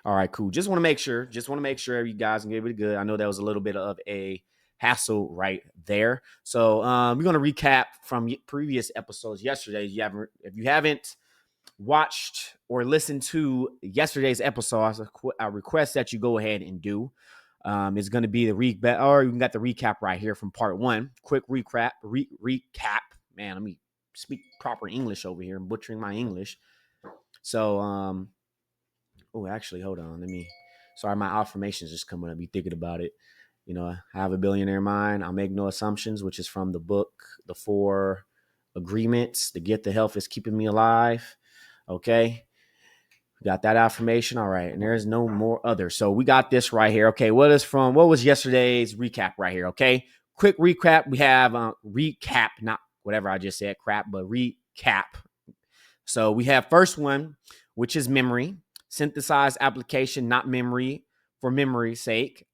All right, cool. Just want to make sure. Just want to make sure you guys can give it good. I know that was a little bit of a hassle right there. So we're gonna recap from previous episodes yesterday. If you haven't watched or listened to yesterday's episode, I request that you go ahead and do. It's going to be the recap, or you got the recap right here from part one. Quick recap. Recap. Man, let me speak proper English over here. I'm butchering my English. So, oh, actually, hold on. Sorry, my affirmations just coming up. Be thinking about it. You know, I have a billionaire mind. I'll make no assumptions, which is from the book, The Four Agreements. The gift of health is keeping me alive. Okay. Got that affirmation. All right. And there's no more others. So we got this right here. Okay. What was yesterday's recap right here? Okay. Quick recap. We have recap, not whatever I just said, crap, but recap. So we have first one, which is memory, synthesized application, not memory for memory's sake.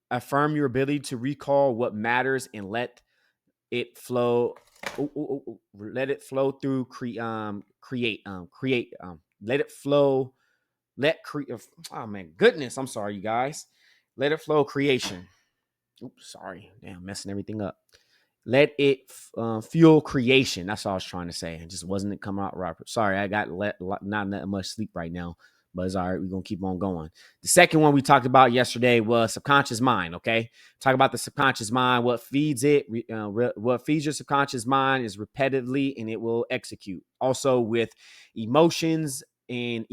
Affirm your ability to recall what matters and let it flow. Let it flow through. Create. Let it flow. Oh man, goodness. I'm sorry, you guys. Let it flow. Creation. Oops, sorry. Damn, messing everything up. Let it fuel creation. That's all I was trying to say. It just wasn't coming out right. Sorry, I got not that much sleep right now, but it's all right. We're going to keep on going. The second one we talked about yesterday was subconscious mind, okay? Talk about the subconscious mind, what feeds it. What feeds your subconscious mind is repetitively, and it will execute. Also with emotions and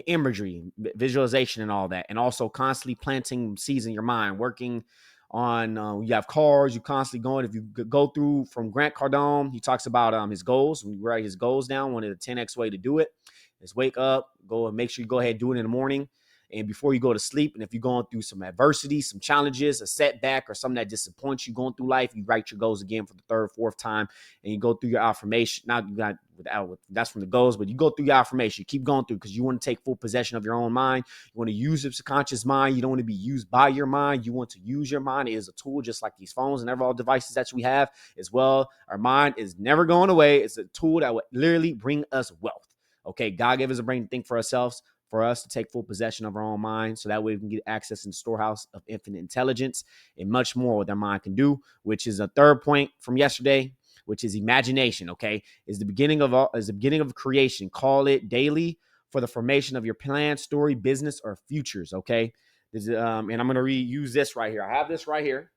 imagery, visualization and all that. And also constantly planting seeds in your mind, working on you have cars, you constantly going. If you go through from Grant Cardone, he talks about his goals. When you write his goals down, one of the 10x way to do it is wake up, go and make sure you go ahead and do it in the morning and before you go to sleep. And if you're going through some adversity, some challenges, a setback, or something that disappoints you going through life, you write your goals again for the third, fourth time, and you go through your affirmation. Not you got that's from the goals, but you go through your affirmation. You keep going through because you want to take full possession of your own mind. You want to use your subconscious mind. You don't want to be used by your mind. You want to use your mind. It is a tool just like these phones and all devices that we have as well. Our mind is never going away. It's a tool that would literally bring us wealth. Okay, God gave us a brain to think for ourselves, for us to take full possession of our own mind, so that way we can get access in the storehouse of infinite intelligence and much more what our mind can do, which is a third point from yesterday, which is imagination. Okay, is the beginning of creation. Call it daily for the formation of your plan, story, business, or futures. Okay, and I'm going to reuse this right here. I have this right here.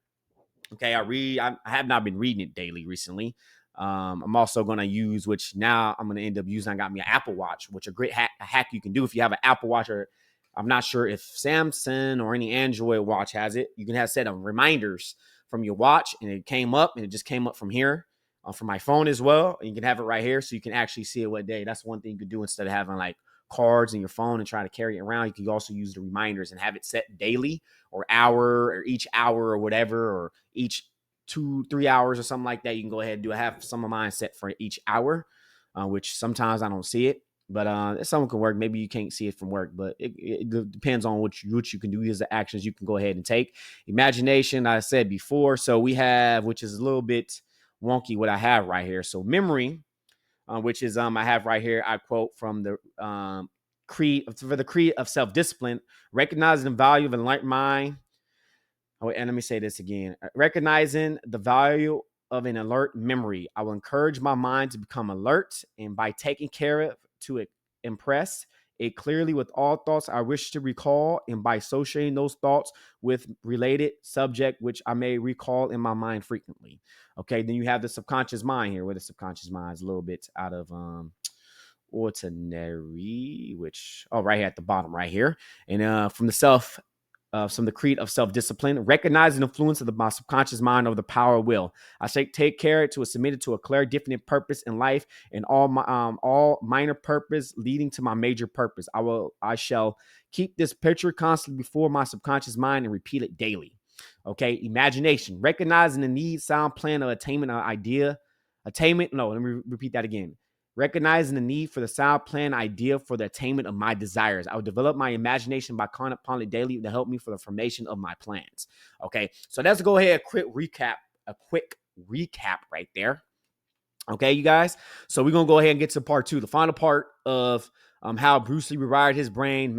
Okay, I have not been reading it daily recently. I'm also going to use, which now I'm going to end up using. I got me an Apple Watch, which a great hack you can do if you have an Apple Watch, or I'm not sure if Samsung or any Android watch has it. You can have set of reminders from your watch, and it came up, and it just came up from here from my phone as well. And you can have it right here, so you can actually see it what day. That's one thing you could do instead of having like cards in your phone and try to carry it around. You can also use the reminders and have it set daily or hour or each hour or whatever, or each 2-3 hours or something like that. You can go ahead and do. I have some of mine set for each hour, which sometimes I don't see it, but someone can work. Maybe you can't see it from work, but it depends on what you can do. These are actions you can go ahead and take. Imagination, I said before. So we have, which is a little bit wonky, what I have right here. So memory, which is I have right here. I quote from the creed of self-discipline, recognizing the value of an enlightened mind. Oh, and let me say this again. Recognizing the value of an alert memory. I will encourage my mind to become alert, and by taking care of to impress it clearly with all thoughts I wish to recall, and by associating those thoughts with related subject which I may recall in my mind frequently. Okay, then you have the subconscious mind here, where the subconscious mind is a little bit out of ordinary, which right here at the bottom right here, and from the creed of self-discipline, recognizing the influence of my subconscious mind over the power of will. I say take care to submit it to a clear, definite purpose in life, and all minor purpose leading to my major purpose. I shall keep this picture constantly before my subconscious mind and repeat it daily. Okay, imagination, recognizing the need, sound plan of attainment of idea. No, let me repeat that again. Recognizing the need for the sound plan idea for the attainment of my desires. I will develop my imagination by calling upon it daily to help me for the formation of my plans. Okay, so let's go ahead, a quick recap right there. Okay, you guys. So we're gonna go ahead and get to part two, the final part of how Bruce Lee rewired his brain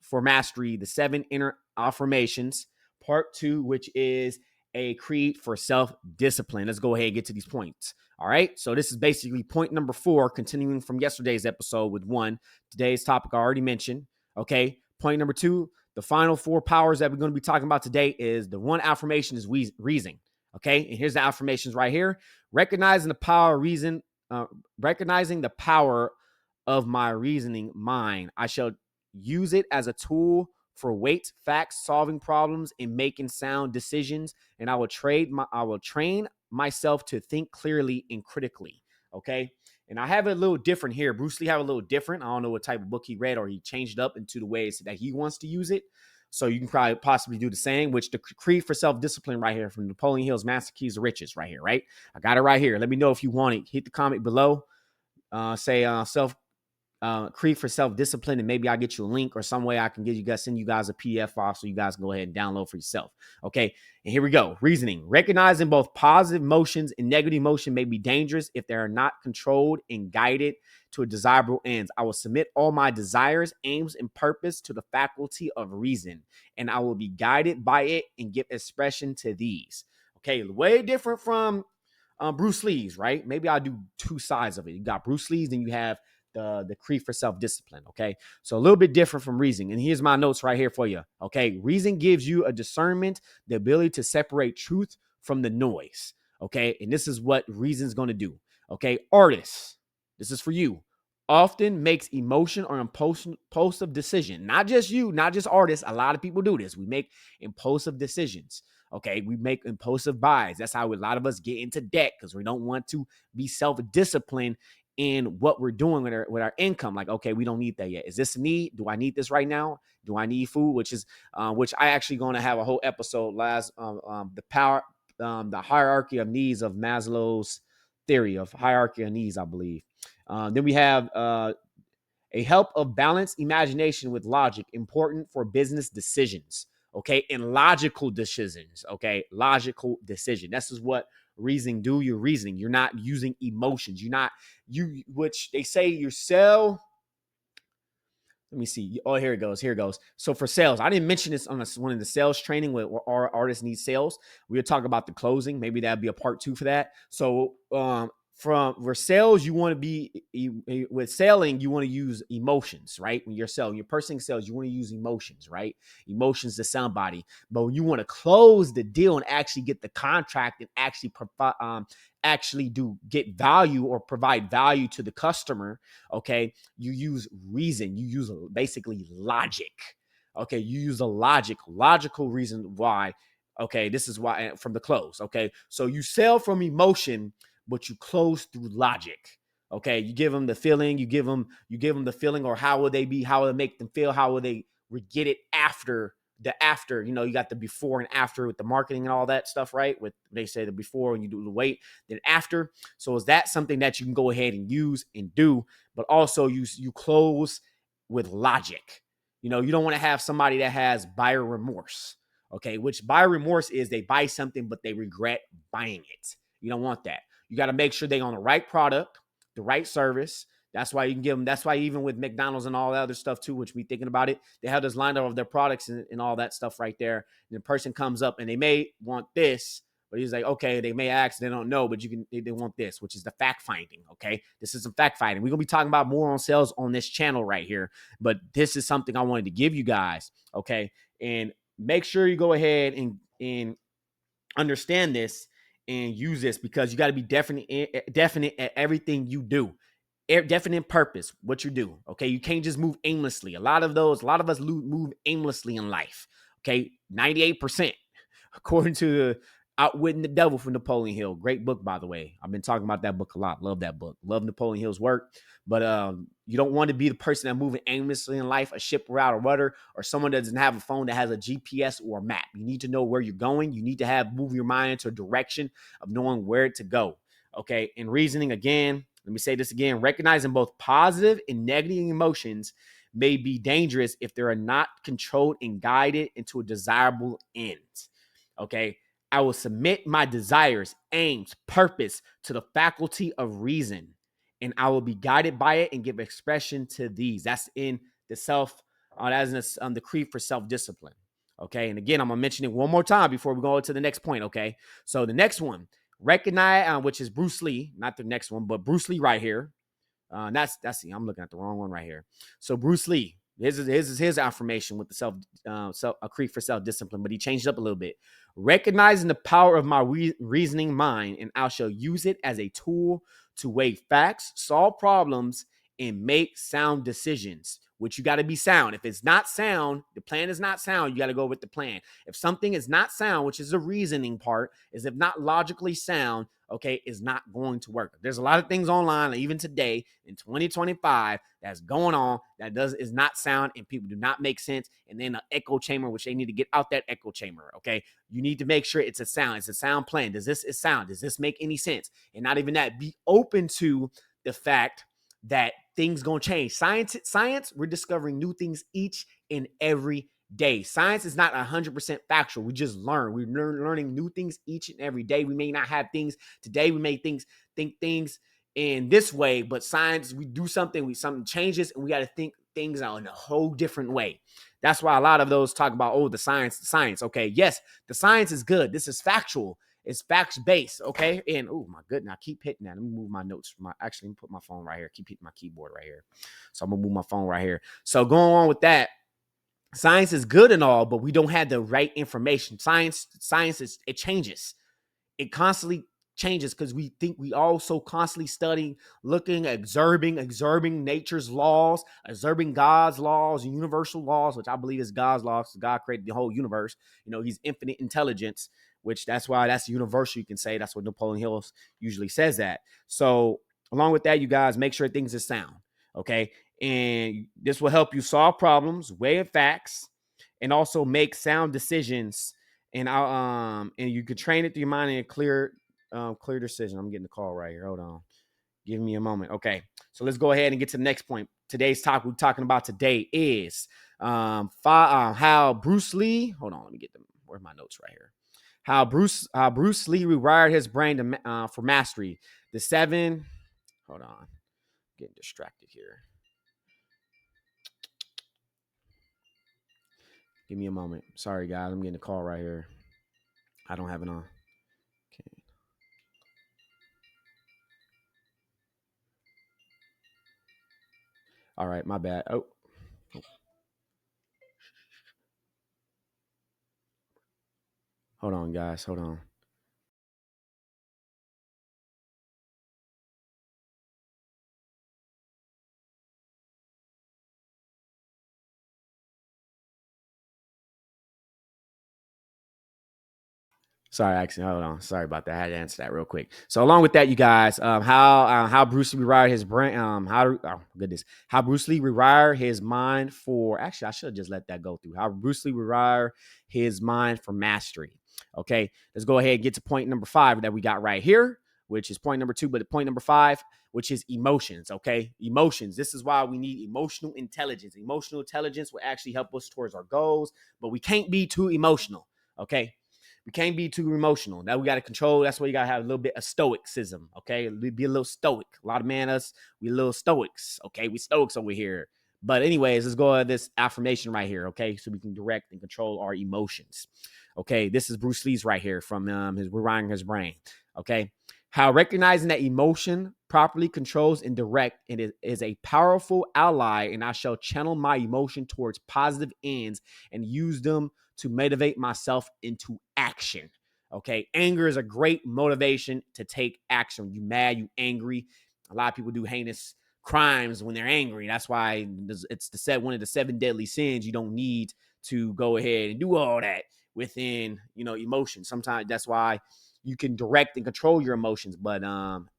for mastery, the 7 inner affirmations, part 2, which is a creed for self-discipline. Let's go ahead and get to these points. All right. So this is basically point number 4, continuing from yesterday's episode with 1. Today's topic I already mentioned. Okay. Point number 2, the final 4 powers that we're going to be talking about today is the 1 affirmation is reasoning. Okay. And here's the affirmations right here. Recognizing the power of reason, recognizing the power of my reasoning mind. I shall use it as a tool for weight, facts, solving problems, and making sound decisions. And I will train myself to think clearly and critically. Okay. And I have it a little different here. Bruce Lee have a little different. I don't know what type of book he read, or he changed it up into the ways that he wants to use it. So you can probably possibly do the same, which the creed for self-discipline right here from Napoleon Hill's Master Keys to Riches right here, right? I got it right here. Let me know if you want it. Hit the comment below. Say creed for self-discipline, and maybe I'll get you a link or some way I can send you guys a PDF file so you guys can go ahead and download for yourself. Okay, and here we go. Reasoning. Recognizing both positive emotions and negative emotion may be dangerous if they are not controlled and guided to a desirable ends. I will submit all my desires, aims, and purpose to the faculty of reason, and I will be guided by it and give expression to these. Okay, way different from Bruce Lee's, right? Maybe I'll do 2 sides of it. You got Bruce Lee's, and you have the creed for self-discipline. Okay, so a little bit different from reasoning. And here's my notes right here for you. Okay, reason gives you a discernment, the ability to separate truth from the noise. Okay, and this is what reason's going to do. Okay, artists, this is for you. Often makes emotion or impulsive decision. Not just you, not just artists. A lot of people do this. We make impulsive decisions. Okay, we make impulsive buys. That's how a lot of us get into debt, because we don't want to be self-disciplined in what we're doing with our income. Like, okay, we don't need that yet. Is this a need? Do I need this right now? Do I need food? Which I actually going to have a whole episode the hierarchy of needs of Maslow's theory of hierarchy of needs, I believe. Then we have a help of balanced imagination with logic, important for business decisions. Okay, and logical decisions. Okay, logical decision. This is what reasoning do. You're reasoning. You're not using emotions. Which they say you sell. Let me see. Oh, here it goes. So for sales, I didn't mention this on one of the sales training where our artists need sales. We'll talk about the closing. Maybe that'd be a part 2 for that. So for sales, you want to be with selling, you want to use emotions, right? When you're selling, your person sales, you want to use emotions, right? Emotions to somebody. But when you want to close the deal and actually get the contract and actually get value or provide value to the customer, okay, you use reason. You use basically logic. Okay, you use a logical reason why. Okay, this is why from the close. Okay, so you sell from emotion, but you close through logic. Okay, you give them the feeling, you give them the feeling, or how will they be, how will it make them feel, how will they get it after, you got the before and after with the marketing and all that stuff, right? With they say the before and you do the wait, then after. So is that something that you can go ahead and use and do, but also you close with logic. You don't want to have somebody that has buyer remorse. Okay, which buyer remorse is they buy something but they regret buying it. You don't want that. You got to make sure they're on the right product, the right service. That's why you can give them. That's why even with McDonald's and all that other stuff too, which we thinking about it, they have this lineup of their products and all that stuff right there. And the person comes up and they may want this, but he's like, okay, they may ask, they don't know, but they want this, which is the fact finding. Okay, this is some fact finding. We're gonna be talking about more on sales on this channel right here, but this is something I wanted to give you guys. Okay, and make sure you go ahead and understand this and use this, because you got to be definite at everything you do. Definite purpose, what you do. Okay, you can't just move aimlessly. A lot of us move aimlessly in life. Okay, 98%, according to the Outwitting the Devil from Napoleon Hill. Great book, by the way. I've been talking about that book a lot. Love that book. Love Napoleon Hill's work. But you don't want to be the person that moving aimlessly in life, a ship without a rudder, or someone that doesn't have a phone that has a GPS or a map. You need to know where you're going. You need to move your mind into a direction of knowing where to go. Okay, and reasoning again. Let me say this again. Recognizing both positive and negative emotions may be dangerous if they are not controlled and guided into a desirable end. Okay, I will submit my desires, aims, purpose to the faculty of reason, and I will be guided by it and give expression to these. That's in the the creed for self-discipline. Okay. And again, I'm going to mention it one more time before we go to the next point. Okay. So the next one, recognize, which is Bruce Lee, not the next one, but Bruce Lee right here. I'm looking at the wrong one right here. So Bruce Lee, his affirmation with the a creed for self-discipline, but he changed it up a little bit. Recognizing the power of my reasoning mind, and I shall use it as a tool to weigh facts, solve problems, and make sound decisions. Which you got to be sound. If it's not sound, the plan is not sound, you got to go with the plan. If something is not sound, which is the reasoning part, is if not logically sound, okay, is not going to work. There's a lot of things online, even today in 2025, that's going on that is not sound, and people do not make sense. And then an echo chamber, which they need to get out that echo chamber. Okay, you need to make sure it's a sound plan. Does this is sound? Does this make any sense? And not even that, be open to the fact that things gonna change. Science, we're discovering new things each and every day. Science is not 100% factual. We just learn. We're learning new things each and every day. We may not have things today. We may think things in this way, but science, we do something, something changes, and we got to think things out in a whole different way. That's why a lot of those talk about, the science. Okay, yes, the science is good. This is factual. It's facts based, okay? And oh my goodness, I keep hitting that. Let me move my notes. Let me put my phone right here. Keep hitting my keyboard right here. So I'm gonna move my phone right here. So going on with that, science is good and all, but we don't have the right information. Science it changes. It constantly changes because we think we also constantly studying, looking, observing nature's laws, observing God's laws, universal laws, which I believe is God's laws. God created the whole universe. He's infinite intelligence, which that's why that's universal. You can say that's what Napoleon Hill usually says that. So along with that, you guys make sure things are sound. Okay. And this will help you solve problems, weigh facts, and also make sound decisions. And and you could train it through your mind in a clear decision. I'm getting the call right here. Hold on. Give me a moment. Okay. So let's go ahead and get to the next point. Today's topic we're talking about today is how Bruce Lee. Hold on. Let me get them. Where's my notes right here? How Bruce Lee rewired his brain for mastery. The 7. Hold on. Getting distracted here. Give me a moment. Sorry, guys. I'm getting a call right here. I don't have it on. Okay. All right. My bad. Oh. Hold on, guys. Hold on. Sorry, actually, hold on. Sorry about that. I had to answer that real quick. So, along with that, you guys, how Bruce Lee rewired his brain, how Bruce Lee rewired his mind for. Actually, I should have just let that go through. How Bruce Lee rewired his mind for mastery. Okay, let's go ahead and get to point number 5 that we got right here, which is point number 2, but point number 5, which is emotions. Okay, emotions. This is why we need emotional intelligence. Emotional intelligence will actually help us towards our goals, but we can't be too emotional. Okay. We can't be too emotional. Now we got to control. That's why you got to have a little bit of stoicism. Okay. Be a little stoic. A lot of us, we little stoics. Okay. We stoics over here. But anyways, let's go to this affirmation right here. Okay. So we can direct and control our emotions. Okay. This is Bruce Lee's right here from his Rewiring His Brain. Okay. How recognizing that emotion properly controls and direct it is a powerful ally, and I shall channel my emotion towards positive ends and use them to motivate myself into action. Okay. Anger is a great motivation to take action. You mad, you angry. A lot of people do heinous crimes when they're angry. That's why it's one of the 7 deadly sins. You don't need to go ahead and do all that within, emotion. Sometimes that's why you can direct and control your emotions, but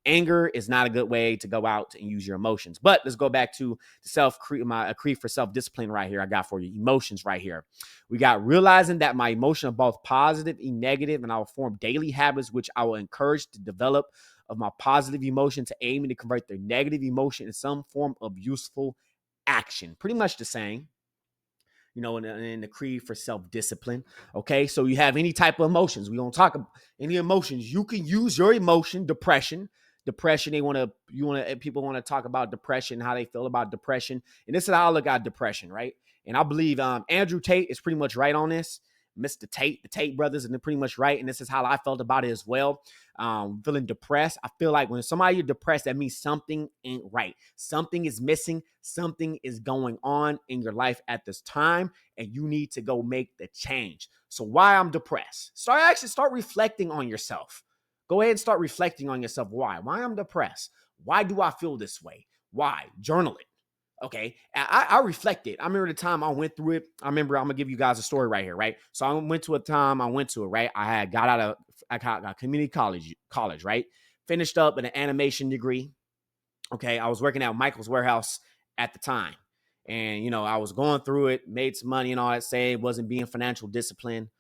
anger is not a good way to go out and use your emotions. But let's go back to the creed for self-discipline right here. I got for you emotions right here. We got realizing that my emotions are both positive and negative, and I will form daily habits which I will encourage to develop of my positive emotion to aiming to convert their negative emotion in some form of useful action. Pretty much the same. In the creed for self-discipline. Okay, so you have any type of emotions. We don't talk about any emotions. You can use your emotion, depression, depression. People want to talk about depression, how they feel about depression. And this is how I look at depression, right? And I believe Andrew Tate is pretty much right on this. Mr. Tate, the Tate brothers, and they're pretty much right. And this is how I felt about it as well. Feeling depressed. I feel like when somebody is depressed, that means something ain't right. Something is missing. Something is going on in your life at this time, and you need to go make the change. So why I'm depressed? Start reflecting on yourself. Go ahead and start reflecting on yourself. Why? Why I'm depressed? Why do I feel this way? Why? Journal it. Okay. I reflected. I remember the time I went through it. I'm going to give you guys a story right here, right? So I went to it, right? I got community college, right? Finished up with an animation degree. Okay. I was working at Michael's Warehouse at the time. And, I was going through it, made some money and all that, wasn't being financial discipline.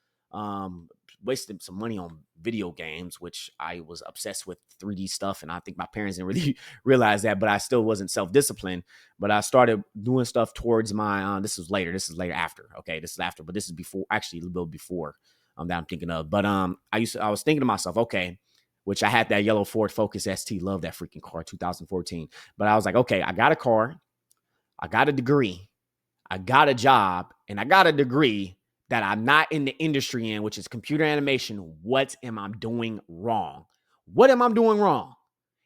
Wasted some money on video games, which I was obsessed with 3D stuff. And I think my parents didn't really realize that, but I still wasn't self-disciplined. But I started doing stuff towards my, this is later after. Okay. This is after, but this is before, actually a little bit before that I'm thinking of. But I was thinking to myself, okay, which I had that yellow Ford Focus ST, love that freaking car, 2014. But I was like, okay, I got a car, I got a degree, I got a job, and I got a degree that I'm not in the industry in, which is computer animation. What am I doing wrong? What am I doing wrong?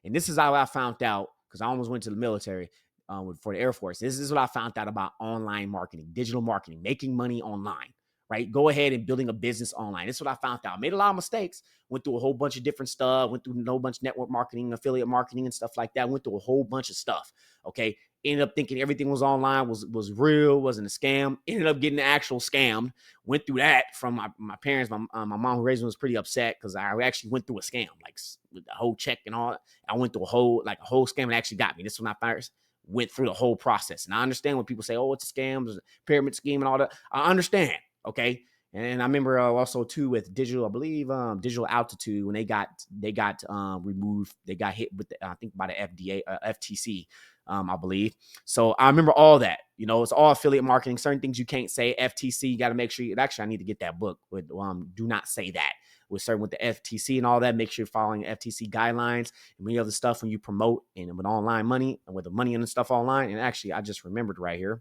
And this is how I found out, because I almost went to the military for the Air Force. This is what I found out about online marketing, digital marketing, making money online, right? Go ahead and building a business online. This is what I found out. Made a lot of mistakes. Went through a whole bunch of different stuff. Went through a whole bunch of network marketing, affiliate marketing, and stuff like that. Went through a whole bunch of stuff, okay? Ended up thinking everything was online, was real, wasn't a scam. Ended up getting the actual scam. Went through that from my parents. My mom who raised me was pretty upset because I actually went through a scam, like with the whole check and all. I went through a whole scam and actually got me. This is when I first went through the whole process. And I understand when people say, oh, it's a scam, it's a pyramid scheme and all that. I understand, okay? And I remember also too with digital, I believe Digital Altitude, when they got removed, they got hit with I think by the FTC. I believe. So I remember all that. It's all affiliate marketing. Certain things you can't say. FTC, you got to make sure. Actually, I need to get that book with Do Not Say That. With the FTC and all that, make sure you're following FTC guidelines and many other stuff when you promote and with online money and with the money and the stuff online. And actually, I just remembered right here.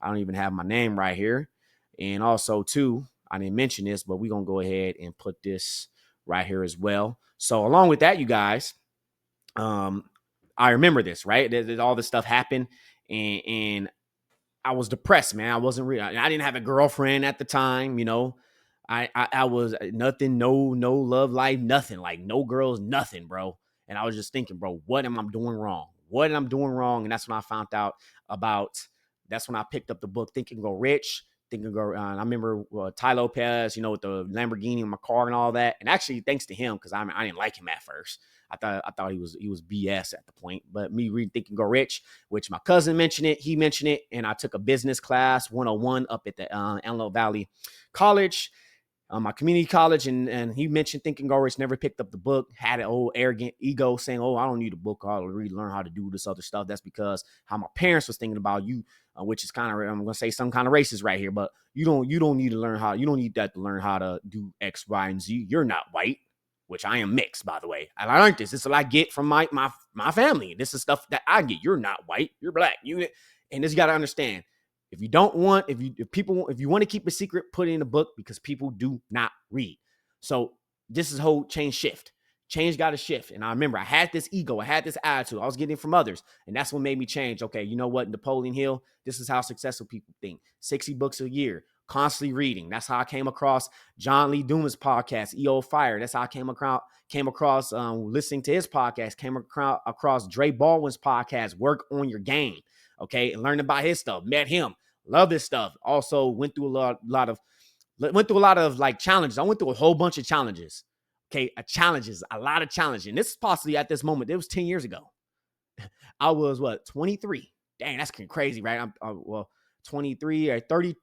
I don't even have my name right here. And also, too, I didn't mention this, but we're going to go ahead and put this right here as well. So along with that, you guys, I remember this, right? All this stuff happened, and I was depressed, man. I wasn't real. I didn't have a girlfriend at the time, I was nothing, no love life, nothing, like no girls, nothing, bro. And I was just thinking, bro, what am I doing wrong? What am I doing wrong? And that's when I found out about. That's when I picked up the book, Think and Go Rich. Think and Go. I remember Ty Lopez, with the Lamborghini in my car and all that. And actually, thanks to him, because I didn't like him at first. I thought he was BS at the point. But me reading Think and Go Rich, which my cousin mentioned it, he mentioned it, and I took a business class 101 up at the Antelope Valley College. My community college, and he mentioned Think and Go Rich, never picked up the book, had an old arrogant ego saying, oh, I don't need a book, I'll really learn how to do this other stuff. That's because how my parents was thinking about you, which is kind of, I'm going to say some kind of racist right here, but you don't need that to learn how to do X, Y, and Z. You're not white, which I am mixed, by the way. And I learned this. This is what I get from my family. This is stuff that I get. You're not white, you're black. And this, you got to understand. If you want to keep a secret, put it in a book, because people do not read. So this is whole change shift. Change got to shift. And I remember I had this ego. I had this attitude. I was getting it from others. And that's what made me change. Okay, you know what? Napoleon Hill, this is how successful people think. 60 books a year, constantly reading. That's how I came across John Lee Dumas' podcast, EO Fire. That's how I came across listening to his podcast, came across Dre Baldwin's podcast, Work on Your Game. Okay, and learned about his stuff, met him, love this stuff. Also went through a lot of like challenges. I went through a whole bunch of challenges. Okay, a lot of challenges. And this is possibly at this moment, it was 10 years ago. I was 23. Dang, that's crazy, right? I'm 23 or 30,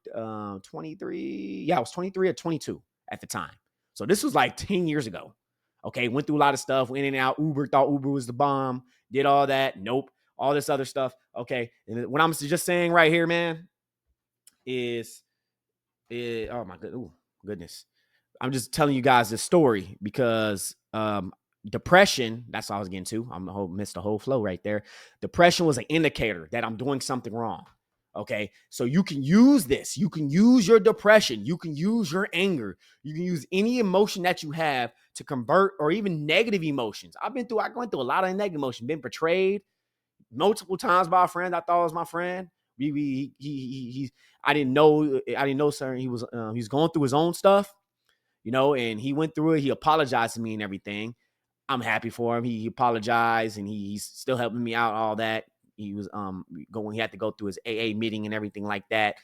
23. Yeah, I was 23 or 22 at the time. So this was like 10 years ago. Okay, went through a lot of stuff, went in and out. Uber, thought Uber was the bomb, did all that. Nope. All this other stuff. Okay. And what I'm just saying right here, man, is oh my goodness. I'm just telling you guys this story because depression, that's what I was getting to. Missed the whole flow right there. Depression was an indicator that I'm doing something wrong. Okay. So you can use this. You can use your depression. You can use your anger. You can use any emotion that you have to convert, or even negative emotions. I went through a lot of negative emotion, been betrayed multiple times by a friend I thought was my friend. I didn't know, sir. He was going through his own stuff, and he went through it. He apologized to me and everything. I'm happy for him. He apologized, and he's still helping me out, all that. He was he had to go through his AA meeting and everything like that.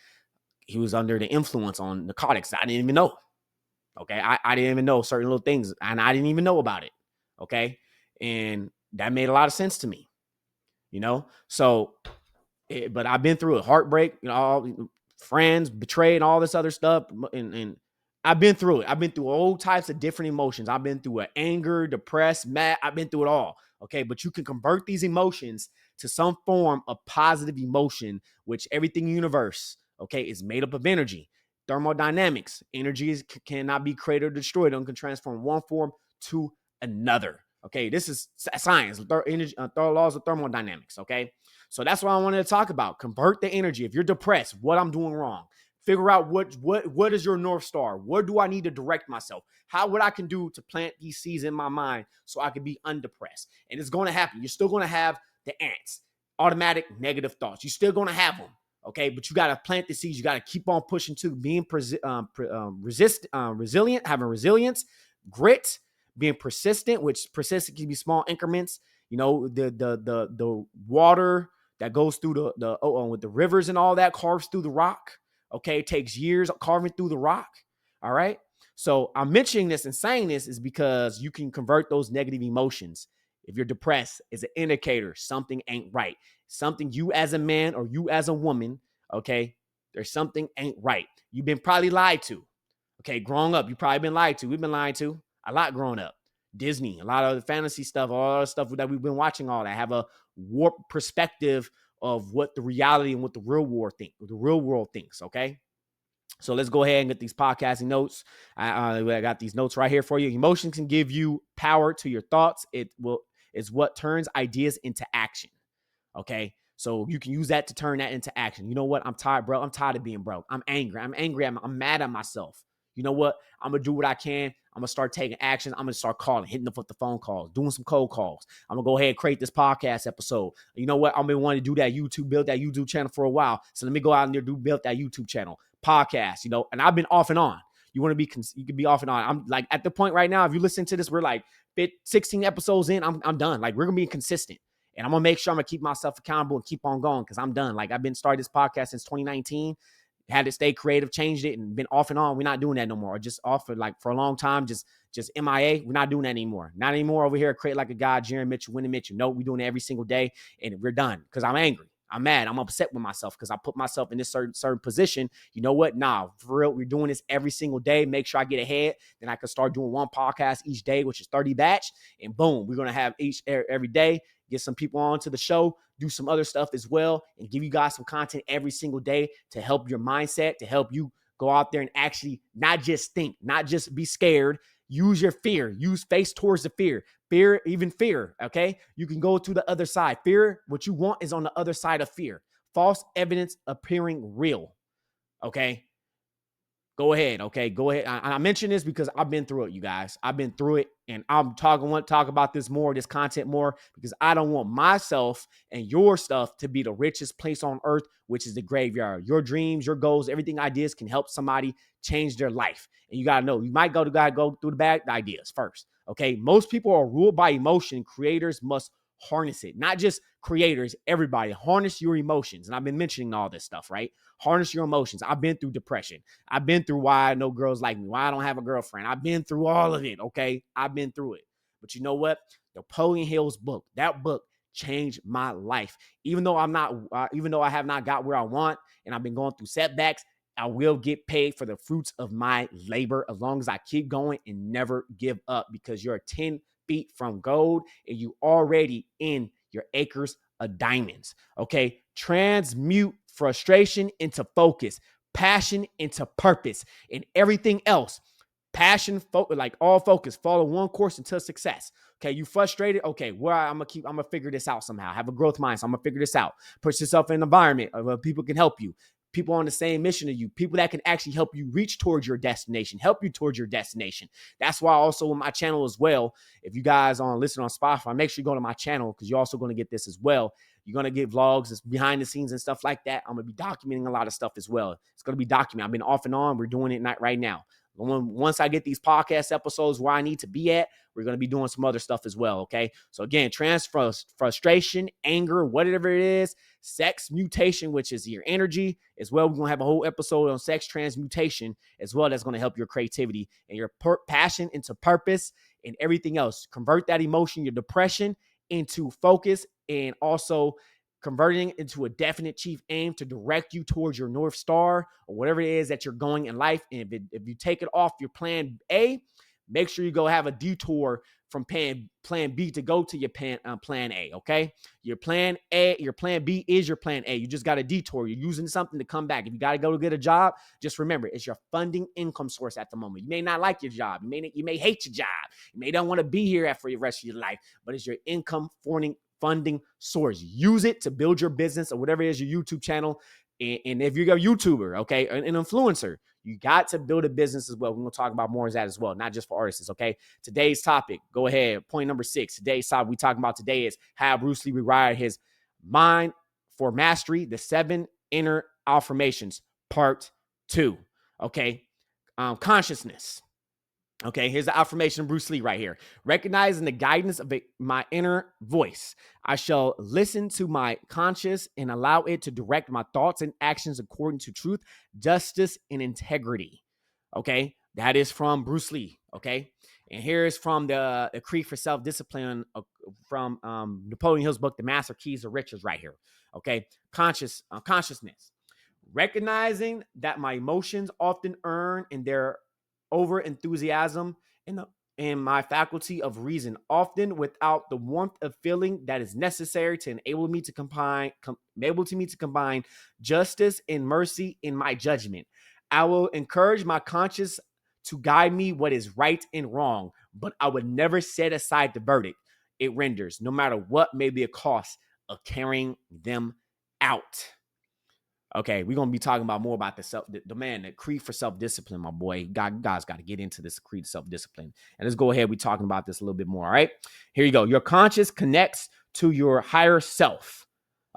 He was under the influence on narcotics. I didn't even know. Okay. I didn't even know certain little things, and I didn't even know about it. Okay. And that made a lot of sense to me, So, but I've been through a heartbreak, all friends betrayed and all this other stuff. And I've been through it. I've been through all types of different emotions. I've been through anger, depressed, mad. I've been through it all. Okay. But you can convert these emotions to some form of positive emotion, which everything in the universe, okay, is made up of energy. Thermodynamics, energy cannot be created or destroyed. It can transform one form to another. Okay. This is science, laws of thermodynamics. Okay. So that's what I wanted to talk about. Convert the energy. If you're depressed, what I'm doing wrong. Figure out what is your North Star? Where do I need to direct myself? What I can do to plant these seeds in my mind so I can be undepressed. And it's going to happen. You're still going to have the ants, automatic negative thoughts. You're still going to have them. Okay. But you got to plant the seeds. You got to keep on pushing to being resilient, having resilience, grit, being persistent, which persistent can be small increments. The water that goes through with the rivers and all that carves through the rock. Okay, it takes years carving through the rock. All right. So I'm mentioning this and saying this is because you can convert those negative emotions. If you're depressed, it's an indicator something ain't right. Something you as a man or you as a woman, okay, there's something ain't right. You've been probably lied to. Okay, growing up, you've probably been lied to. We've been lied to a lot growing up. Disney, a lot of the fantasy stuff, all the stuff that we've been watching, all that have a warped perspective of what the reality and what the real world thinks. Okay. So let's go ahead and get these podcasting notes. I got these notes right here for you. Emotions can give you power to your thoughts. It's what turns ideas into action. Okay. So you can use that to turn that into action. You know what? I'm tired, bro. I'm tired of being broke. I'm angry. I'm mad at myself. You know what? I'm going to do what I can. I'm going to start taking action. I'm going to start calling, hitting up with the phone calls, doing some cold calls. I'm going to go ahead and create this podcast episode. You know what? I've been wanting to do that build that YouTube channel for a while. So let me go out and build that YouTube channel, podcast, and I've been off and on. You can be off and on. I'm like at the point right now, if you listen to this, we're like 16 episodes in. I'm done. Like we're going to be consistent. And I'm going to make sure I'm going to keep myself accountable and keep on going because I'm done. Like I've been started this podcast since 2019. Had to stay creative, changed it, and been off and on. We're not doing that no more. Just off for a long time, just MIA. We're not doing that anymore. Not anymore over here. Create like a guy, Jaron Mitchell, W1NNING Mitchell. No, we're doing it every single day, and we're done because I'm angry. I'm mad. I'm upset with myself because I put myself in this certain position. You know what? Nah, for real, we're doing this every single day. Make sure I get ahead. Then I can start doing one podcast each day, which is 30 batch. And boom, we're going to have every day. Get some people on to the show, do some other stuff as well, and give you guys some content every single day to help your mindset, to help you go out there and actually not just think, not just be scared. Use your fear. Use face towards the fear. Even fear, okay? You can go to the other side. Fear, what you want is on the other side of fear. False evidence appearing real, okay? Go ahead, okay? Go ahead. I mention this because I've been through it, you guys. I've been through it, and I want to talk about this content more, because I don't want myself and your stuff to be the richest place on earth, which is the graveyard. Your dreams, your goals, everything, ideas can help somebody change their life. And you got to know, you might go through the bad ideas first, okay? Most people are ruled by emotion. Creators must harness it. Not just creators, everybody. Harness your emotions. And I've been mentioning all this stuff, right? Harness your emotions. I've been through depression. I've been through why no girls like me, why I don't have a girlfriend. I've been through all of it, okay? I've been through it. But you know what? Napoleon Hill's book, that book changed my life. Even though I have not got where I want and I've been going through setbacks, I will get paid for the fruits of my labor as long as I keep going and never give up, because you're 10 feet from gold and you already in your acres of diamonds. Okay. Transmute frustration into focus, passion into purpose, and everything else. Passion, like all focus, follow one course until success. Okay, you frustrated? Okay, I'm gonna figure this out somehow. Have a growth mindset. I'm gonna figure this out. Put yourself in an environment where people can help you. People on the same mission as you, people that can actually help you reach towards your destination, help you towards your destination. That's why also on my channel as well, if you guys on listen on Spotify, make sure you go to my channel because you're also going to get this as well. You're going to get vlogs, it's behind the scenes and stuff like that. I'm going to be documenting a lot of stuff as well. It's going to be documented. I've been off and on. We're doing it right now. Once I get these podcast episodes where I need to be at, we're going to be doing some other stuff as well, okay? So again, frustration, anger, whatever it is, sex mutation, which is your energy as well. We're going to have a whole episode on sex transmutation as well. That's going to help your creativity and your passion into purpose and everything else. Convert that emotion, your depression, into focus, and also converting it into a definite chief aim to direct you towards your North Star or whatever it is that you're going in life. And if you take it off your plan A, make sure you go have a detour from plan B to go to your plan A, okay? Your plan B is your plan A. You just got a detour. You're using something to come back. If you got to go to get a job, just remember, it's your funding income source at the moment. You may not like your job. You may hate your job. You may not want to be here for the rest of your life, but it's your income funding source. Use it to build your business or whatever it is, your YouTube channel. And if you're a YouTuber, okay, an influencer, you got to build a business as well. We're going to talk about more of that as well, not just for artists, okay? Today's topic, go ahead, point number 6. Today's topic we talking about today is how Bruce Lee rewired his mind for mastery, the 7 inner affirmations, part 2, okay? Consciousness. Okay, here's the affirmation of Bruce Lee right here. Recognizing the guidance of my inner voice, I shall listen to my conscience and allow it to direct my thoughts and actions according to truth, justice, and integrity. Okay, that is from Bruce Lee. Okay, and here is from the Creed for Self-Discipline from Napoleon Hill's book, The Master Keys to Riches right here. Okay, consciousness. Recognizing that my emotions often earn in their over enthusiasm and my faculty of reason, often without the warmth of feeling that is necessary to enable me to combine justice and mercy in my judgment. I will encourage my conscience to guide me what is right and wrong, but I would never set aside the verdict it renders, no matter what may be a cost of carrying them out. Okay, we're going to be talking about more about the creed for self-discipline, my boy. Guys got to get into this creed of self-discipline. And let's go ahead. We're talking about this a little bit more, all right? Here you go. Your conscience connects to your higher self,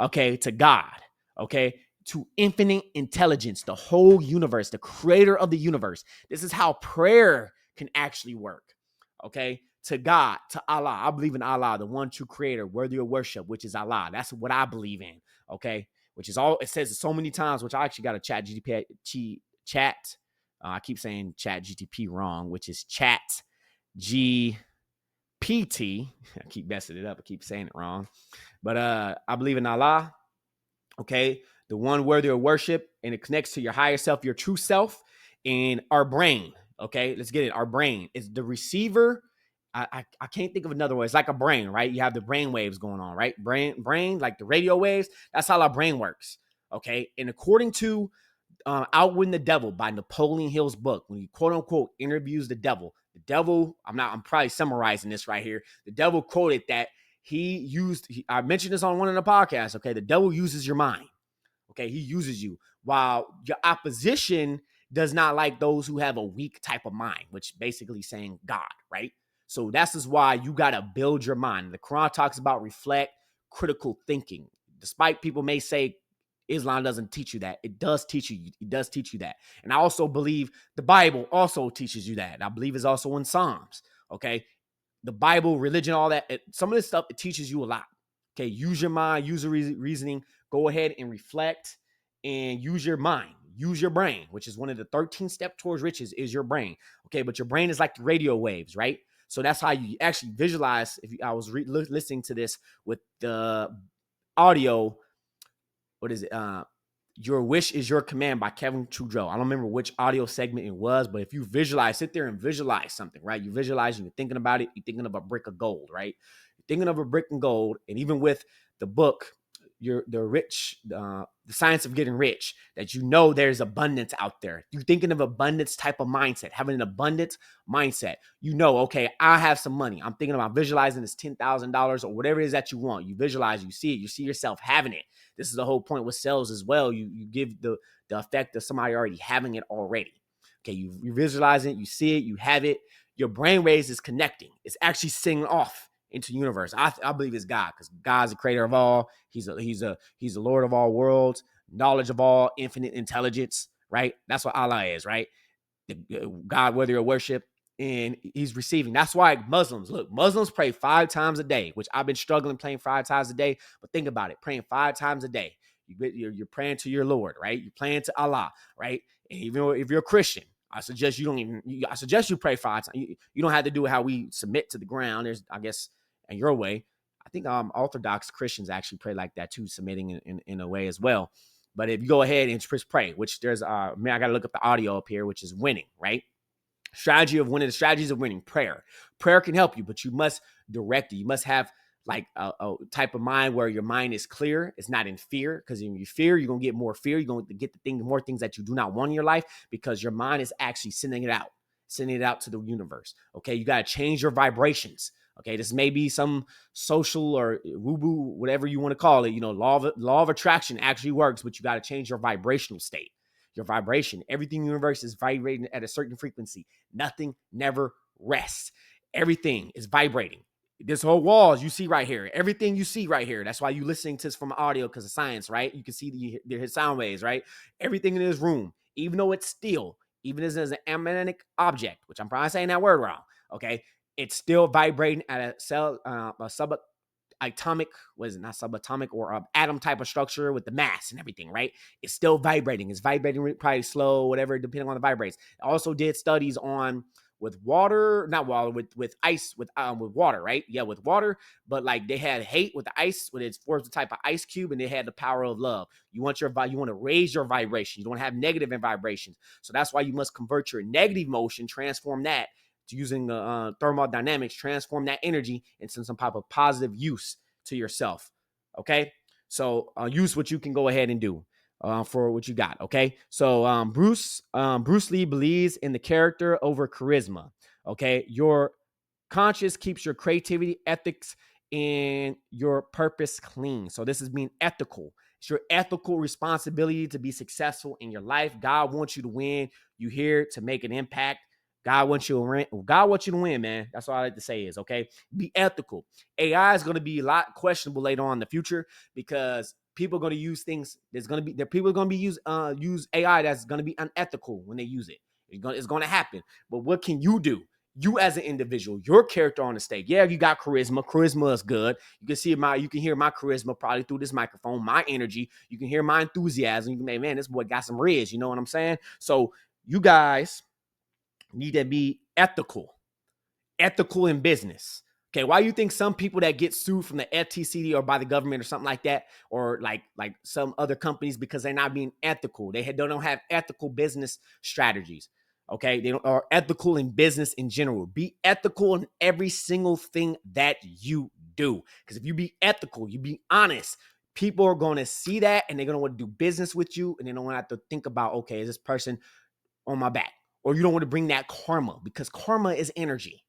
okay, to God, okay, to infinite intelligence, the whole universe, the creator of the universe. This is how prayer can actually work, okay? To God, to Allah. I believe in Allah, the one true creator, worthy of worship, which is Allah. That's what I believe in, okay? Which is all it says so many times, which I actually got a chat GTP chat. I keep saying chat GTP wrong, which is chat GPT. I keep messing it up. I keep saying it wrong. But I believe in Allah, okay? The one worthy of worship, and it connects to your higher self, your true self, and our brain, okay? Let's get it. Our brain is the receiver. I can't think of another way. It's like a brain, right? You have the brain waves going on, right? Brain, like the radio waves. That's how our brain works, okay? And according to Outwitting the Devil by Napoleon Hill's book, when he quote unquote interviews the devil, I'm probably summarizing this right here. The devil quoted that I mentioned this on one of the podcasts, okay? The devil uses your mind, okay? He uses you, while your opposition does not like those who have a weak type of mind, which basically saying God, right? So that's just why you got to build your mind. The Quran talks about reflect, critical thinking. Despite people may say Islam doesn't teach you that, it does teach you. It does teach you that. And I also believe the Bible also teaches you that. I believe it's also in Psalms. Okay, the Bible, religion, all that. Some of this stuff, it teaches you a lot. Okay, use your mind, use your reasoning. Go ahead and reflect and use your mind. Use your brain, which is one of the 13 steps towards riches, is your brain. Okay, but your brain is like the radio waves, right? So that's how you actually visualize. I was listening to this with the audio. What is it? Your Wish is Your Command by Kevin Trudeau. I don't remember which audio segment it was, but if you sit there and visualize something, right? You visualize, you're thinking about it. You're thinking of a brick of gold, right? You're thinking of a brick of gold. And even with the book, the rich, the science of getting rich, that you know there's abundance out there. You're thinking of abundance type of mindset, having an abundance mindset. You know, okay, I have some money. I'm thinking about visualizing this $10,000 or whatever it is that you want. You visualize, you see it, you see yourself having it. This is the whole point with sales as well. You give the effect of somebody already having it already. Okay, you visualize it, you see it, you have it. Your brain waves is connecting. It's actually singing off into the universe. I believe it's God, because God's the creator of all. He's the Lord of all worlds, knowledge of all, infinite intelligence, right? That's what Allah is, right? God worthy of worship, and he's receiving. That's why Muslims pray 5 times a day, which I've been struggling praying 5 times a day. But think about it, praying 5 times a day. You're praying to your Lord, right? You're praying to Allah, right? And even if you're a Christian, I suggest I suggest you pray 5 times. You don't have to do it how we submit to the ground. There's, I guess, in your way. I think Orthodox Christians actually pray like that too, submitting in a way as well. But if you go ahead and just pray, which there's I got to look up the audio up here, which is winning, right? Strategy of winning, the strategies of winning, prayer. Prayer can help you, but you must direct it. You must have like a type of mind where your mind is clear. It's not in fear, because if you fear, you're going to get more fear. You're going to get more things that you do not want in your life, because your mind is actually sending it out to the universe. Okay, you got to change your vibrations. Okay, this may be some social or woo-woo, whatever you want to call it. You know, law of attraction actually works, but you got to change your vibrational state. Your vibration. Everything in the universe is vibrating at a certain frequency. Nothing never rests. Everything is vibrating. This whole walls you see right here, everything you see right here. That's why you listening to this from audio, because of science, right? You can see the sound waves, right? Everything in this room, even though it's still, even as an magnetic object, which I'm probably saying that word wrong, okay? It's still vibrating at a subatomic, not subatomic, or atom type of structure with the mass and everything, right? It's still vibrating. It's vibrating probably slow, whatever, depending on the vibrates. It also did studies on with water, not water, with ice, with water, right? Yeah, with water, but like they had hate with the ice, when it forms a type of ice cube, and they had the power of love. You want to raise your vibration. You don't have negative vibrations. So that's why you must convert your negative motion, transform that using thermodynamics, transform that energy into some type of positive use to yourself. Okay, so use what you can go ahead and do for what you got. Okay, so Bruce Lee believes in the character over charisma. Okay, your conscience keeps your creativity, ethics, and your purpose clean. So this is being ethical. It's your ethical responsibility to be successful in your life. God wants you to win. You're here to make an impact. God wants you to win. God wants you to win, man. That's all I like to say is, okay, be ethical. AI is going to be a lot questionable later on in the future, because people are going to use things. People are going to be use AI that's going to be unethical when they use it. It's going to happen. But what can you do? You as an individual, your character on the stage. Yeah, you got charisma. Charisma is good. You can hear my charisma probably through this microphone, my energy. You can hear my enthusiasm. You can say, man, this boy got some riz. You know what I'm saying? So you guys need to be ethical in business. Okay, why do you think some people that get sued from the FTC or by the government or something like that, or like some other companies, because they're not being ethical? They don't have ethical business strategies. Okay, they are ethical in business in general. Be ethical in every single thing that you do, because if you be ethical, you be honest, people are going to see that, and they're going to want to do business with you, and they don't want to have to think about, okay, is this person on my back? Or you don't want to bring that karma, because karma is energy.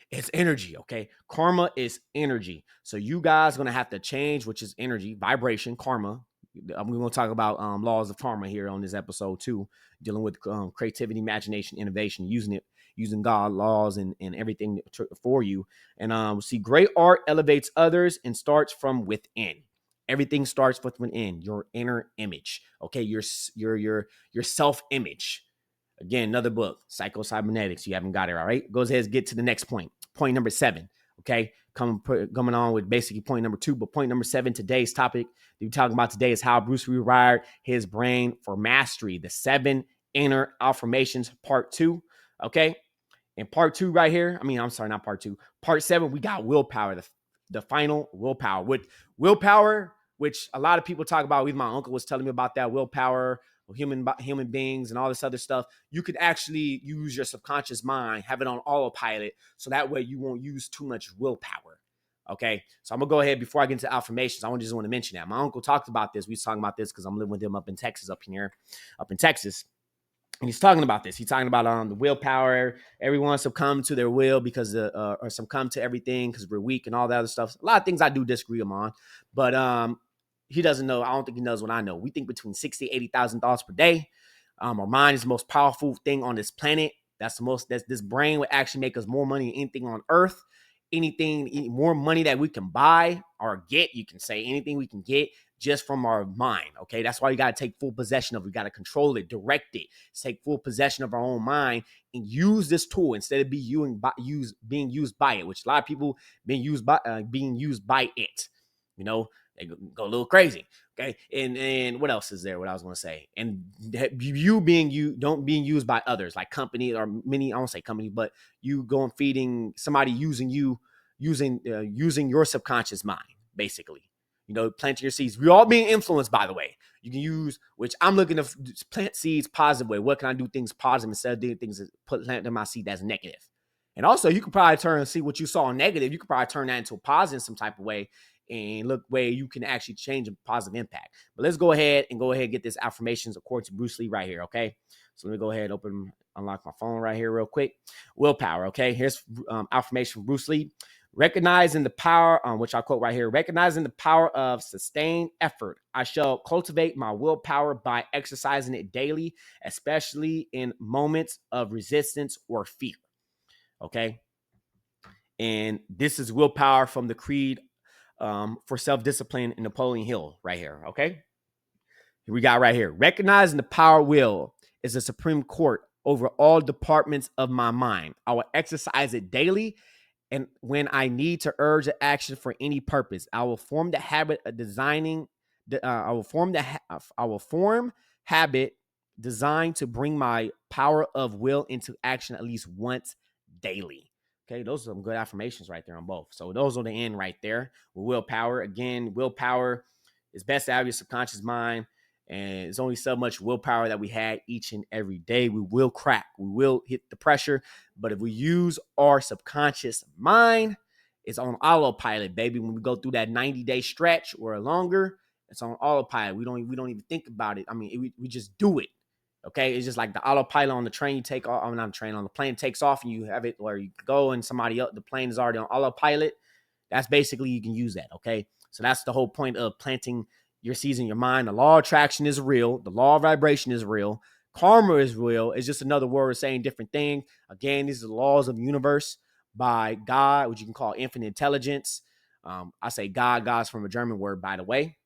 It's energy, okay? Karma is energy. So you guys are going to have to change, which is energy, vibration, karma. I'm going to talk about laws of karma here on this episode too, dealing with creativity, imagination, innovation, using God, laws, and everything for you. And see, great art elevates others and starts from within. Everything starts with within, your inner image, okay? Your self-image. Again, another book, Psycho-Cybernetics. You haven't got it, all right? Goes ahead and get to the next point. Point number 7, okay? Coming on with basically point number 2, but point number 7, today's topic that we're talking about today is how Bruce rewired his brain for mastery. The 7 inner affirmations, part 2, okay? In part 2 right here, not part 2. Part 7, we got willpower, the final willpower. With willpower, which a lot of people talk about, even my uncle was telling me about that willpower, human beings and all this other stuff. You could actually use your subconscious mind, have it on autopilot, so that way you won't use too much willpower. Okay, so I'm gonna go ahead before I get into affirmations. I just want to mention that my uncle talked about this. We was talking about this because I'm living with him up in Texas, up in Texas. And he's talking about this. He's talking about the willpower. Everyone succumb to their will because or succumb to everything because we're weak and all that other stuff. A lot of things I do disagree him on, but he doesn't know. I don't think he knows what I know. We think between 60, 80,000 thoughts per day. Our mind is the most powerful thing on this planet. That's this brain would actually make us more money than anything on earth. Anything, more money that we can buy or get, you can say anything we can get just from our mind. Okay, that's why you got to take full possession of it. We got to control it, direct it, take full possession of our own mind and use this tool instead of being used by it, which a lot of people being used by it. You know, they go a little crazy. Okay, and what else is there? What I was going to say, and you being used by others, like company or many. I won't say company, but you going feeding somebody using you, using your subconscious mind, basically. You know, planting your seeds. We're all being influenced, by the way. You can use, which I'm looking to plant seeds positive way. What can I do things positive instead of doing things that planting my seed that's negative? And also, you could probably turn and see what you saw negative. You could probably turn that into a positive in some type of way and look where you can actually change a positive impact. But let's go ahead and get this affirmations according to Bruce Lee right here, okay? So let me go ahead and unlock my phone right here real quick. Willpower, okay? Here's affirmation from Bruce Lee. Recognizing the power, which I quote right here, recognizing the power of sustained effort. I shall cultivate my willpower by exercising it daily, especially in moments of resistance or fear. Okay. And this is willpower from the Creed for self-discipline in Napoleon Hill right here. Okay. We got right here. Recognizing the power of will is the supreme court over all departments of my mind. I will exercise it daily. And when I need to urge an action for any purpose, I will form the habit of designing. I will form habit designed to bring my power of will into action at least once daily. Okay, those are some good affirmations right there on both. So those are the end right there with willpower. Again, willpower is best out of your subconscious mind. And it's only so much willpower that we had each and every day. We will crack. We will hit the pressure. But if we use our subconscious mind, it's on autopilot, baby. When we go through that 90-day stretch or longer, it's on autopilot. We don't even think about it. I mean, we just do it. Okay, it's just like the autopilot on the train. You take off. I'm not a train on the plane. Takes off, and you have it where you go, and somebody else. The plane is already on autopilot. That's basically you can use that. Okay, so that's the whole point of planting your seeds in your mind. The law of attraction is real. The law of vibration is real. Karma is real. It's just another word saying different things. Again, these are the laws of the universe by God, which you can call infinite intelligence. I say God. God's from a German word, by the way.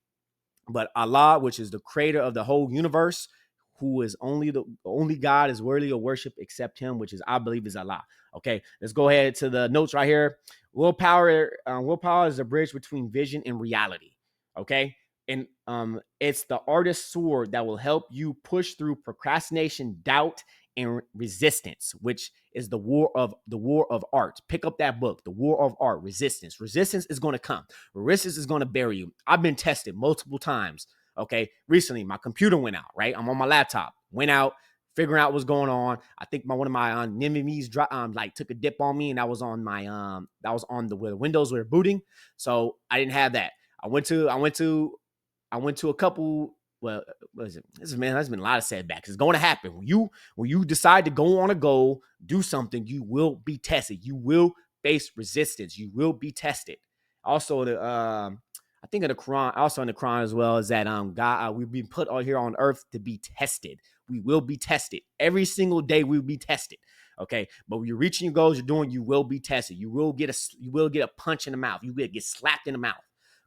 But Allah, which is the creator of the whole universe, who is only God is worthy of worship except him, which is, I believe, is Allah. Okay, let's go ahead to the notes right here. Willpower is the bridge between vision and reality. Okay. And it's the artist's sword that will help you push through procrastination, doubt, and resistance, which is the war of art. Pick up that book, The War of Art, Resistance. Resistance is going to come. Resistance is going to bury you. I've been tested multiple times. Okay, recently my computer went out. Right, I'm on my laptop. Went out, figuring out what's going on. I think one of my NVMe's took a dip on me, and that was on the Windows were booting. So I didn't have that. I went to a couple. Well, what is it? There's been a lot of setbacks. It's going to happen when you decide to go on a goal, do something. You will be tested. You will face resistance. You will be tested. Also, I think in the Quran, also in the Quran as well, is that God, we've been put on here on earth to be tested. We will be tested every single day. We'll be tested. Okay, but when you're reaching your goals, you will be tested. You will get a punch in the mouth. You will get slapped in the mouth.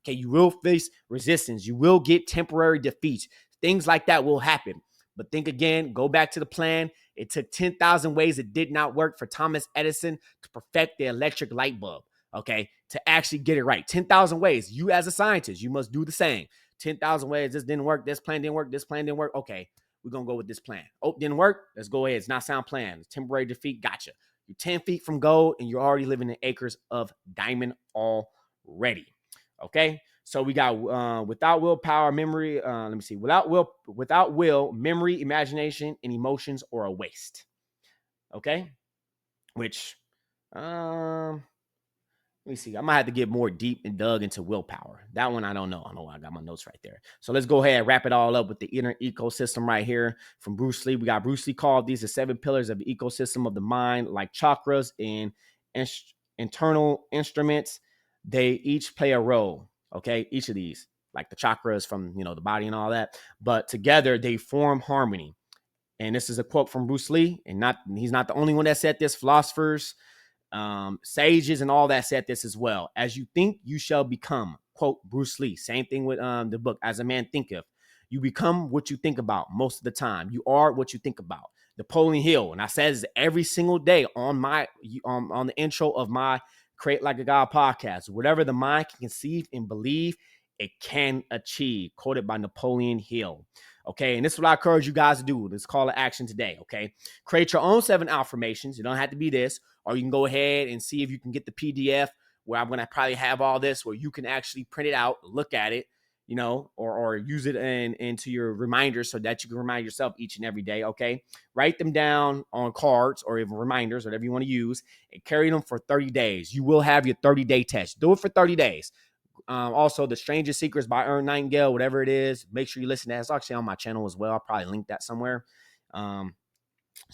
Okay, you will face resistance. You will get temporary defeats. Things like that will happen. But think again, go back to the plan. It took 10,000 ways it did not work for Thomas Edison to perfect the electric light bulb. Okay, to actually get it right. 10,000 ways. You as a scientist, you must do the same. 10,000 ways. This didn't work. This plan didn't work. This plan didn't work. Okay, we're going to go with this plan. Oh, didn't work? Let's go ahead. It's not sound plan. It's temporary defeat. Gotcha. You're 10 feet from gold and you're already living in acres of diamond already. Okay, so we got without willpower, memory. Let me see. Without will, memory, imagination, and emotions are a waste. Okay, which Let me see. I might have to get more deep and dug into willpower. That one I don't know. I know I got my notes right there. So let's go ahead and wrap it all up with the inner ecosystem right here from Bruce Lee. We got Bruce Lee called these the 7 pillars of the ecosystem of the mind, like chakras and internal instruments. They each play a role. Okay, each of these, like the chakras from the body and all that, but together they form harmony. And this is a quote from Bruce Lee, and he's not the only one that said this. Philosophers, sages, and all that said this as well. As you think, you shall become. Quote Bruce Lee. Same thing with the book, As a Man Thinketh. You become what you think about most of the time. You are what you think about. Napoleon Hill, and I said this every single day on my on the intro of my Create Like a God podcast. Whatever the mind can conceive and believe, it can achieve. Quoted by Napoleon Hill. Okay, and this is what I encourage you guys to do. Let's call to action today. Okay, create your own 7 affirmations. You don't have to be this, or you can go ahead and see if you can get the PDF where I'm going to probably have all this, where you can actually print it out, look at it, or use it into your reminders so that you can remind yourself each and every day. Okay, write them down on cards or even reminders, whatever you want to use, and carry them for 30 days. You will have your 30-day test. Do it for 30 days. Also, The Strangest Secrets by Earl Nightingale, whatever it is, make sure you listen to that. It's actually on my channel as well. I'll probably link that somewhere. So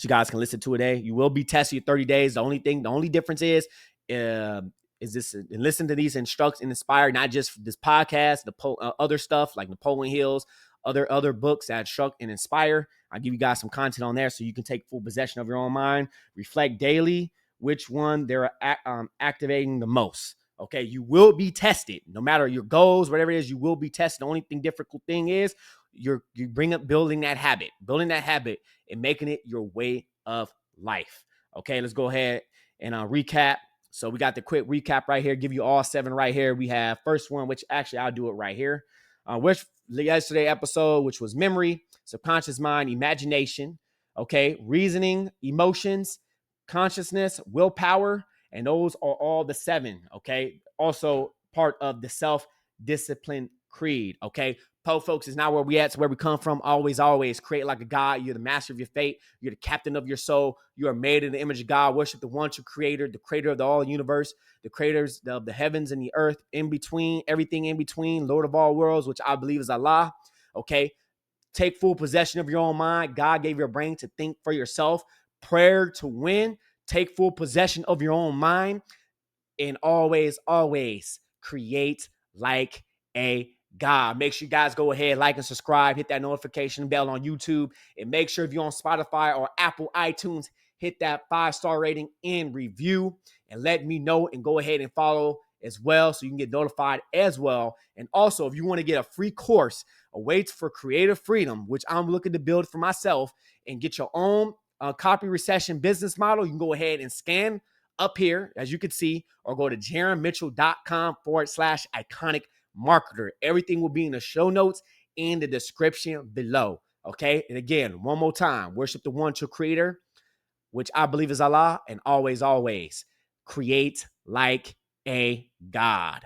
you guys can listen to it. You will be tested 30 days. The only difference is this, listen to these instructs and inspire, not just this podcast, other stuff like Napoleon Hill's, other books that instruct and inspire. I'll give you guys some content on there so you can take full possession of your own mind. Reflect daily which one they're activating the most. Okay, you will be tested. No matter your goals, whatever it is, you will be tested. The only difficult thing is you bring up building that habit and making it your way of life. Okay, let's go ahead and recap. So we got the quick recap right here. Give you all 7 right here. We have first one, which actually I'll do it right here. Which yesterday episode, which was memory, subconscious mind, imagination. Okay, reasoning, emotions, consciousness, willpower. And those are all the 7, okay? Also part of the self-discipline creed, okay? Folks, is not where we at. It's where we come from. Always, always create like a God. You're the master of your fate. You're the captain of your soul. You are made in the image of God. Worship the one true creator, the creator of the all universe, the creators of the heavens and the earth, in between, everything in between, Lord of all worlds, which I believe is Allah, okay? Take full possession of your own mind. God gave your brain to think for yourself. Prayer to win. Take full possession of your own mind, and always, always create like a God. Make sure you guys go ahead, like and subscribe, hit that notification bell on YouTube, and make sure if you're on Spotify or Apple iTunes, hit that 5-star rating and review, and let me know, and go ahead and follow as well so you can get notified as well. And also, if you want to get a free course, a way for creative freedom, which I'm looking to build for myself, and get your own copy recession business model, you can go ahead and scan up here, as you can see, or go to jaronmitchell.com/iconic marketer. Everything will be in the show notes and the description below. Okay. And again, one more time, worship the one true creator, which I believe is Allah, and always, always create like a God.